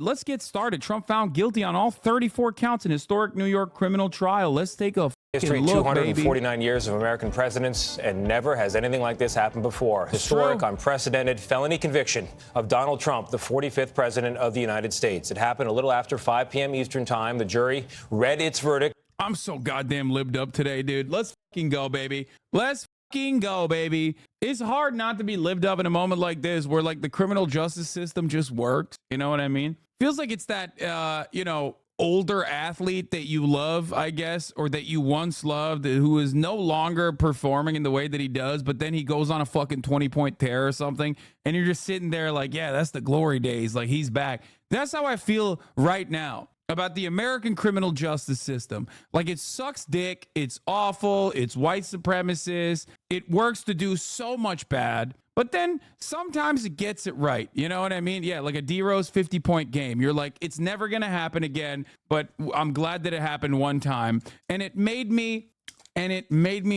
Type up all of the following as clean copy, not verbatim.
let's get started. Trump found guilty on all 34 counts in historic New York criminal trial. Let's take a History, look, 249 baby. years of American presidents, and never has anything like this happened before. Historic, unprecedented felony conviction of Donald Trump, the 45th president of the United States. It happened a little after 5 p.m. Eastern time. The jury read its verdict. I'm so goddamn libbed up today, dude. Let's fucking go, baby. Let's fucking go, baby. It's hard not to be libbed up in a moment like this where, like, the criminal justice system just works. You know what I mean? Feels like it's that, you know, older athlete that you love, I guess, or that you once loved, who is no longer performing in the way that he does, but then he goes on a fucking 20-point tear or something, and you're just sitting there like, yeah, that's the glory days. Like, he's back. That's how I feel right now about the American criminal justice system. Like, it sucks dick. It's awful. It's white supremacist. It works to do so much bad. But then sometimes it gets it right. You know what I mean? Yeah, like a D-Rose 50-point game. You're like, it's never going to happen again, but I'm glad that it happened one time. And it made me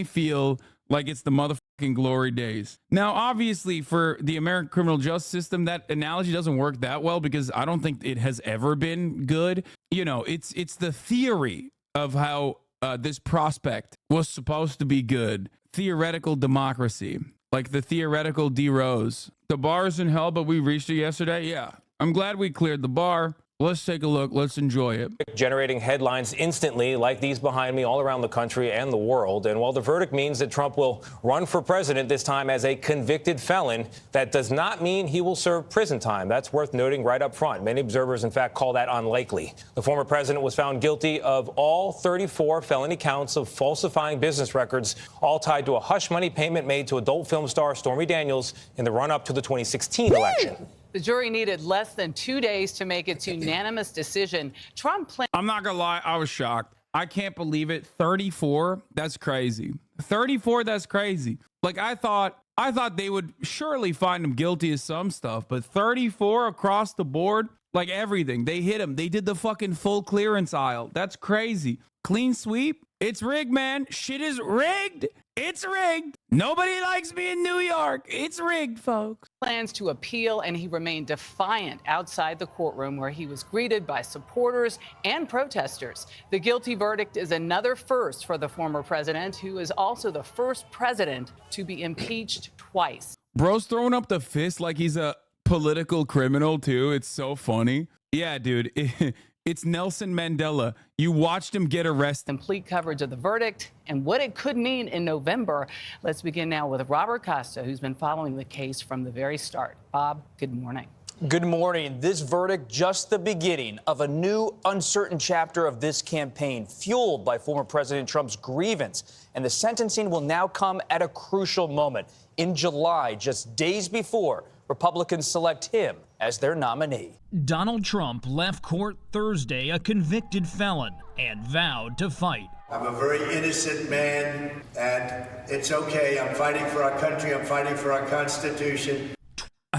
feel like it's the motherfucking glory days. Now, obviously, for the American criminal justice system, that analogy doesn't work that well because I don't think it has ever been good. You know, it's the theory of how this prospect was supposed to be good. Theoretical democracy. Like the theoretical D-Rose. The bar's in hell, but we reached it yesterday. Yeah. I'm glad we cleared the bar. Let's take a look. Let's enjoy it. Generating headlines instantly like these behind me all around the country and the world. And while the verdict means that Trump will run for president this time as a convicted felon, that does not mean he will serve prison time. That's worth noting right up front. Many observers, in fact, call that unlikely. The former president was found guilty of all 34 felony counts of falsifying business records, all tied to a hush money payment made to adult film star Stormy Daniels in the run-up to the 2016 election. The jury needed less than 2 days to make its unanimous decision. Trump planned. I'm not gonna lie, I was shocked. I can't believe it. 34, that's crazy. 34, that's crazy. Like I thought they would surely find him guilty of some stuff, but 34 across the board, like everything. They hit him. They did the fucking full clearance aisle. That's crazy. Clean sweep. It's rigged, man. Shit is rigged. It's rigged. Nobody likes me in New York. It's rigged, folks. Plans to appeal, and he remained defiant outside the courtroom where he was greeted by supporters and protesters. The guilty verdict is another first for the former president, who is also the first president to be impeached twice. Bro's throwing up the fist like he's a political criminal, too. It's so funny. Yeah, dude. It's Nelson Mandela. You watched him get arrested. Complete coverage of the verdict and what it could mean in November. Let's begin now with Robert Costa, who's been following the case from the very start. Bob, good morning. Good morning. This verdict just the beginning of a new uncertain chapter of this campaign, fueled by former President Trump's grievance. And the sentencing will now come at a crucial moment. In July, just days before Republicans select him as their nominee. Donald Trump left court Thursday a convicted felon and vowed to fight. I'm a very innocent man, and it's okay. I'm fighting for our country. I'm fighting for our Constitution.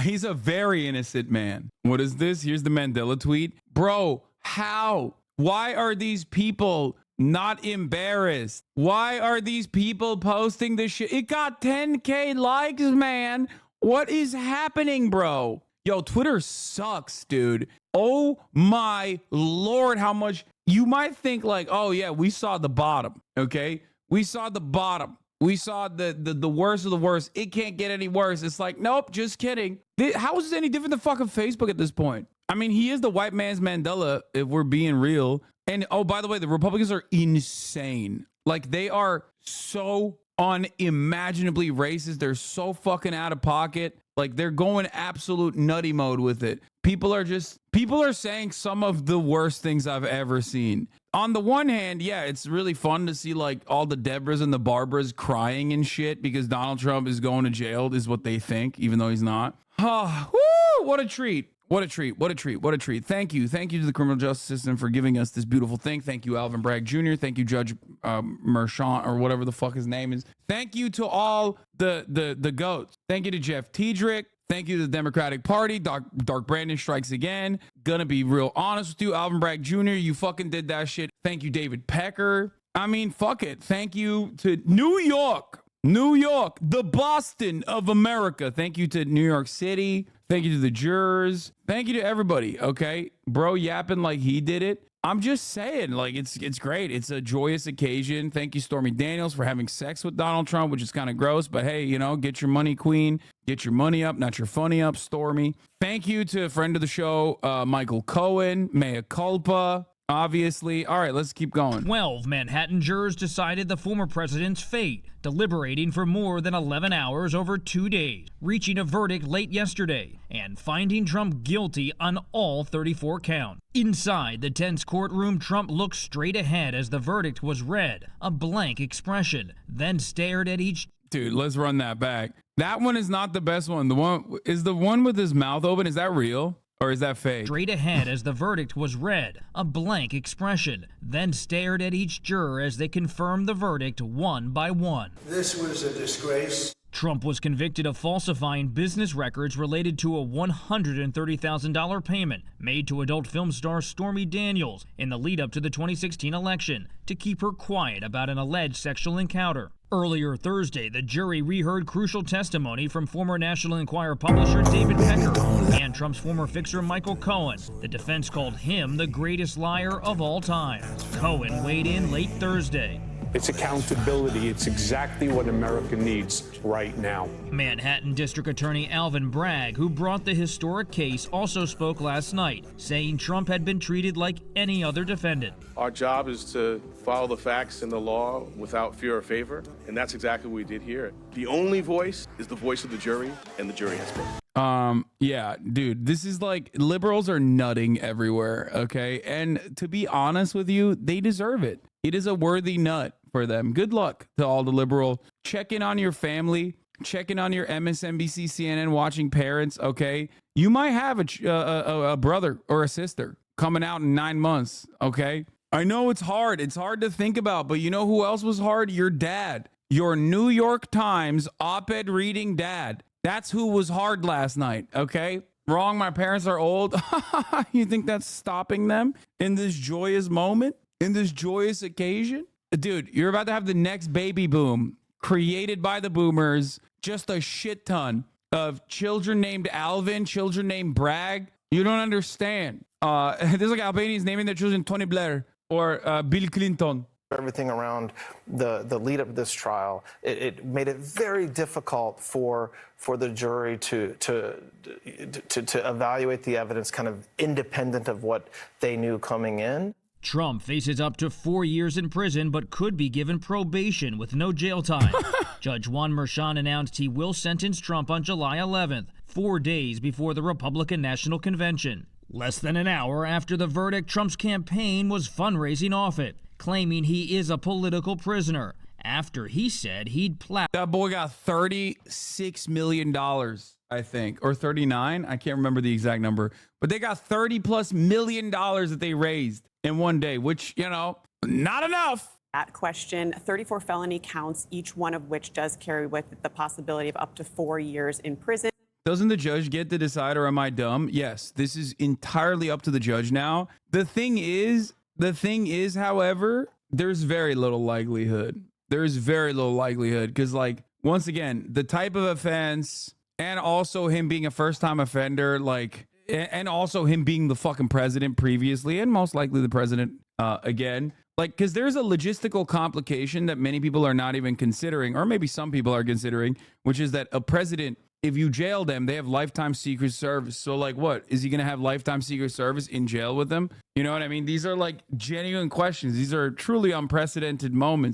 He's a very innocent man. What is this? Here's the Mandela tweet. Bro, how? Why are these people not embarrassed? Why are these people posting this shit? It got 10K likes, man. What is happening, bro? Yo, Twitter sucks, dude. Oh my Lord, how much. You might think like, oh yeah, we saw the bottom, okay? We saw the bottom. We saw the worst of the worst. It can't get any worse. It's like, nope, just kidding. How is this any different than fucking Facebook at this point? I mean, he is the white man's Mandela, if we're being real. And oh, by the way, the Republicans are insane. Like, they are so unimaginably racist. They're so fucking out of pocket. Like, they're going absolute nutty mode with it. People are saying some of the worst things I've ever seen. On the one hand, yeah, it's really fun to see like all the Debras and the Barbaras crying and shit because Donald Trump is going to jail, is what they think, even though he's not. Oh, woo, what a treat. What a treat. What a treat. What a treat. Thank you. Thank you to the criminal justice system for giving us this beautiful thing. Thank you, Alvin Bragg Jr. Thank you, Judge Merchant, or whatever the fuck his name is. Thank you to all the goats. Thank you to Jeff Tiedrick. Thank you to the Democratic Party. Dark Brandon strikes again. Gonna be real honest with you, Alvin Bragg Jr., you fucking did that shit. Thank you, David Pecker. I mean, fuck it. Thank you to New York. New York, the Boston of America. Thank you to New York City. Thank you to the jurors. Thank you to everybody. Okay, bro, yapping like he did it. I'm just saying, like, it's great. It's a joyous occasion. Thank you, Stormy Daniels, for having sex with Donald Trump, which is kind of gross. But hey, you know, get your money, queen. Get your money up, not your funny up, Stormy. Thank you to a friend of the show, Michael Cohen. Mea culpa, obviously. All right, let's keep going. 12 Manhattan jurors decided the former president's fate, deliberating for more than 11 hours over 2 days, reaching a verdict late yesterday and finding Trump guilty on all 34 counts. Inside the tense courtroom, Trump looked straight ahead as the verdict was read, a blank expression, then stared at each. Dude, let's run that back. That one is not the best one. The one with his mouth open, is that real? Or is that fake? Straight ahead as the verdict was read, a blank expression, then stared at each juror as they confirmed the verdict one by one. This was a disgrace. Trump was convicted of falsifying business records related to a $130,000 payment made to adult film star Stormy Daniels in the lead-up to the 2016 election to keep her quiet about an alleged sexual encounter. Earlier Thursday, the jury reheard crucial testimony from former National Enquirer publisher David Piker and Trump's former fixer Michael Cohen. The defense called him the greatest liar of all time. Cohen weighed in late Thursday. It's accountability. It's exactly what America needs right now. Manhattan District Attorney Alvin Bragg, who brought the historic case, also spoke last night, saying Trump had been treated like any other defendant. Our job is to follow the facts and the law without fear or favor, and that's exactly what we did here. The only voice is the voice of the jury, and the jury has spoken. Yeah, dude, this is like, liberals are nutting everywhere, okay? And to be honest with you, they deserve it. It is a worthy nut for them. Good luck to all the liberal. Check in on your family. Check in on your MSNBC, CNN watching parents, okay? You might have a brother or a sister coming out in 9 months, okay? I know it's hard. It's hard to think about, but you know who else was hard? Your dad. Your New York Times op-ed reading dad. That's who was hard last night, okay? Wrong, my parents are old. You think that's stopping them in this joyous moment? In this joyous occasion? Dude, you're about to have the next baby boom created by the boomers. Just a shit ton of children named Alvin, children named Bragg. You don't understand. There's like Albanians naming their children Tony Blair or Bill Clinton. Everything around the lead up to this trial, it made it very difficult for the jury to evaluate the evidence kind of independent of what they knew coming in. Trump faces up to 4 years in prison, but could be given probation with no jail time. Judge Juan Merchan announced he will sentence Trump on July 11th, 4 days before the Republican National Convention. Less than an hour after the verdict, Trump's campaign was fundraising off it, claiming he is a political prisoner, after he said he'd That boy got $36 million, I think, or 39. I can't remember the exact number, but they got $30+ million that they raised in one day, which, you know, not enough. That question, 34 felony counts, each one of which does carry with it the possibility of up to 4 years in prison. Doesn't the judge get to decide, or am I dumb? Yes, this is entirely up to the judge now. The thing is, however, there's very little likelihood. There's very little likelihood because, like, once again, the type of offense and also him being a first-time offender, like, and also him being the fucking president previously and most likely the president again, like, because there's a logistical complication that many people are not even considering, or maybe some people are considering, which is that a president, if you jail them, they have lifetime Secret Service. So, like, what? Is he going to have lifetime Secret Service in jail with them? You know what I mean? These are, like, genuine questions. These are truly unprecedented moments.